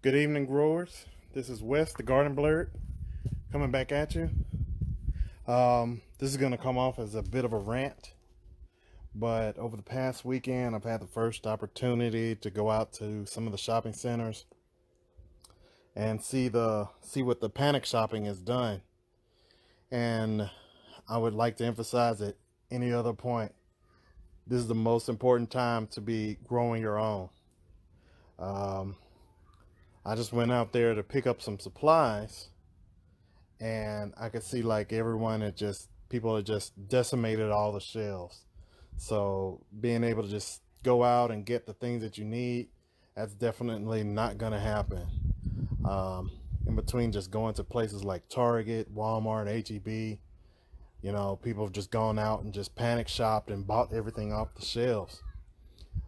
Good evening, growers. This is Wes, the Garden Blurred, coming back at you. This is going to come off as a bit of a rant, but over the past weekend, I've had the first opportunity to go out to some of the shopping centers and see what the panic shopping has done. And I would like to emphasize at any other point, this is the most important time to be growing your own. I just went out there to pick up some supplies, and I could see like people had just decimated all the shelves. So being able to just go out and get the things that you need, that's definitely not going to happen. In between just going to places like Target, Walmart, HEB, people have just gone out and just panic shopped and bought everything off the shelves.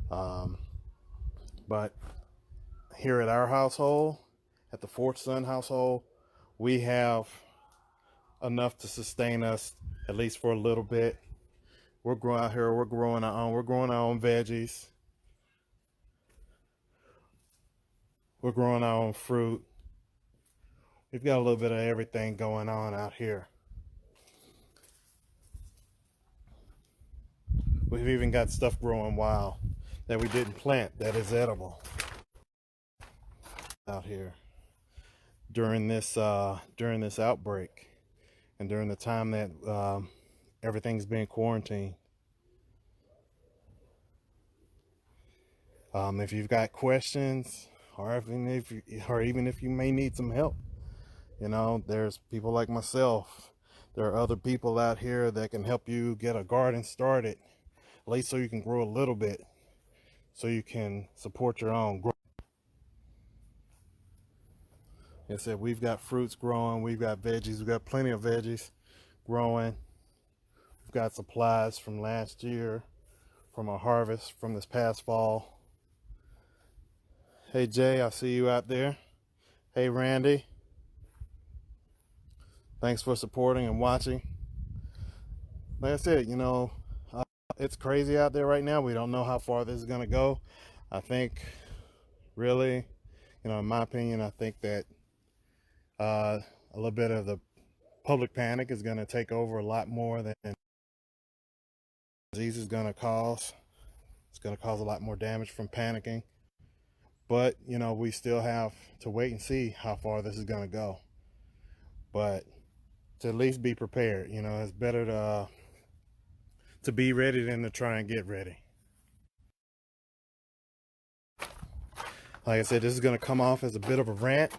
But here at our household, at the Fourth Son household, we have enough to sustain us at least for a little bit. We're growing out here, we're growing our own veggies. We're growing our own fruit. We've got a little bit of everything going on out here. We've even got stuff growing wild that we didn't plant that is edible out here during this outbreak and during the time that everything's being quarantined. If you've got questions, or even if you may need some help, there's people like myself. There are other people out here that can help you get a garden started, at least so you can grow a little bit, so you can support your own growth. Like I said, we've got fruits growing, we've got veggies, we've got plenty of veggies growing. We've got supplies from last year, from our harvest from this past fall. Hey Jay, I see you out there. Hey Randy, thanks for supporting and watching. Like I said, it's crazy out there right now. We don't know how far this is going to go. I think, really, in my opinion, I think that a little bit of the public panic is going to take over a lot more than disease is going to cause. It's going to cause a lot more damage from panicking. But, we still have to wait and see how far this is going to go. But to at least be prepared, it's better to be ready than to try and get ready. Like I said, this is going to come off as a bit of a rant.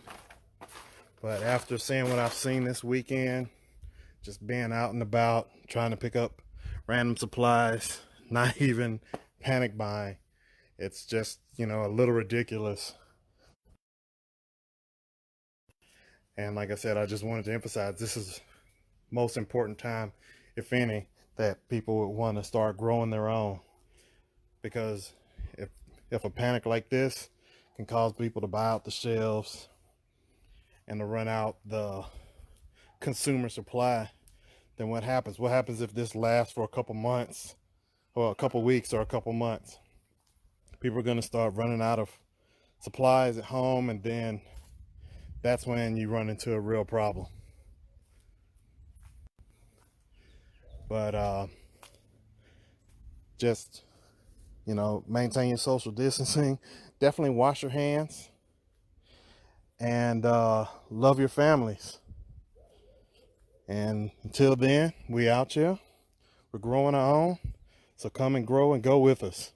But after seeing what I've seen this weekend, just being out and about, trying to pick up random supplies, not even panic buying, it's just, a little ridiculous. And like I said, I just wanted to emphasize this is most important time, if any, that people would want to start growing their own. Because if a panic like this can cause people to buy out the shelves and to run out the consumer supply, then what happens? What happens if this lasts for a couple months, or a couple weeks, or a couple months? People are going to start running out of supplies at home, and then that's when you run into a real problem. But just, maintain your social distancing. Definitely wash your hands. And love your families. And until then, we out here. We're growing our own. So come and grow and go with us.